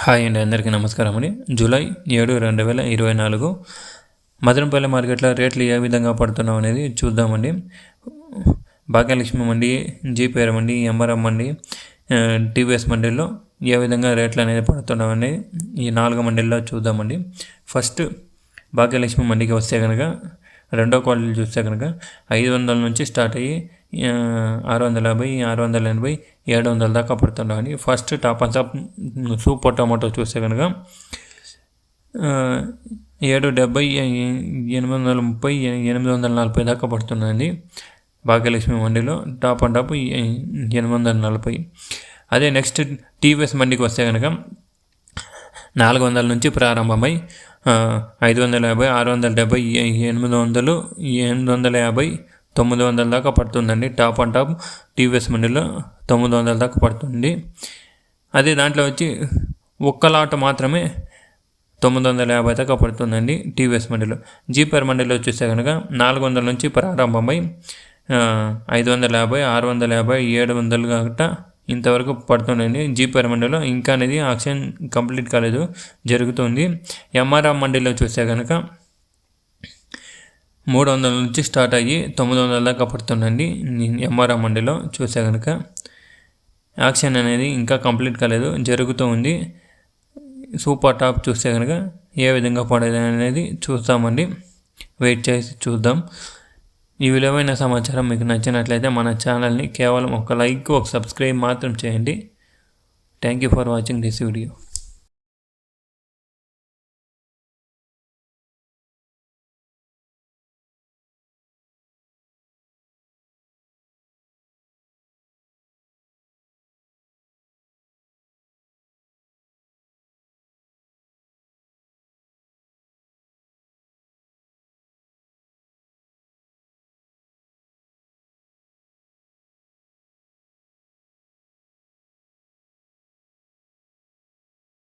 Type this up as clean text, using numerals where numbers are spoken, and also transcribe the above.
Hi అండి, అందరికీ నమస్కారం అండి. జూలై 7, 2024 మదనపల్లి మార్కెట్లో రేట్లు ఏ విధంగా పడుతున్నాం అనేది చూద్దామండి. భాగ్యలక్ష్మి మండి, జీపీఆర్ మండి, ఎంఆర్ఎం మండి, టీవీఎస్ మండీల్లో ఏ విధంగా రేట్లు అనేది పడుతున్నాం అనేది ఈ 4 మండీల్లో చూద్దామండి. ఫస్ట్ భాగ్యలక్ష్మి మండికి వస్తే కనుక రెండో క్వాలిటీ చూస్తే కనుక 500 నుంచి స్టార్ట్ అయ్యి 650, 680, 700 దాకా పడుతున్నాయి. First top and top super tomato చూస్తే కనుక 770, 830, 840 దాకా పడుతుందండి భాగ్యలక్ష్మి మండిలో. Top and top 840. అదే నెక్స్ట్ టీవీఎస్ మండికి వస్తే కనుక 400 నుంచి ప్రారంభమై 550, 670, 800, 850, 900 దాకా పడుతుందండి. టాప్ అండ్ టాప్ టీవీఎస్ మండిలో 900 దాకా పడుతుంది. అదే దాంట్లో వచ్చి ఒక్క లాట్ మాత్రమే 950 దాకా పడుతుందండి టీవీఎస్ మండిలో. జీపీఆర్ మండిలో చూస్తే కనుక 400 నుంచి ప్రారంభమై 550, 650, 700 గట్ట ఇంతవరకు పడుతుందండి జీపీఆర్ మండిలో. ఇంకా అనేది ఆక్షన్ కంప్లీట్ కాలేదు, జరుగుతుంది. ఎంఆర్ఆర్ మండిలో చూస్తే కనుక 300 నుంచి స్టార్ట్ అయ్యి 900 దాకా పడుతుందండి ఎంఆర్ఆర్ మండిలో. చూస్తే కనుక యాక్షన్ అనేది ఇంకా కంప్లీట్ కాలేదు, జరుగుతూ ఉంది. సూపర్ టాప్ చూస్తే కనుక ఏ విధంగా పడేది అనేది చూస్తామండి, వెయిట్ చేసి చూద్దాం. ఈ విలువైన సమాచారం మీకు నచ్చినట్లయితే మన ఛానల్ని కేవలం ఒక లైక్, ఒక సబ్స్క్రైబ్ మాత్రం చేయండి. Thank you for watching this video.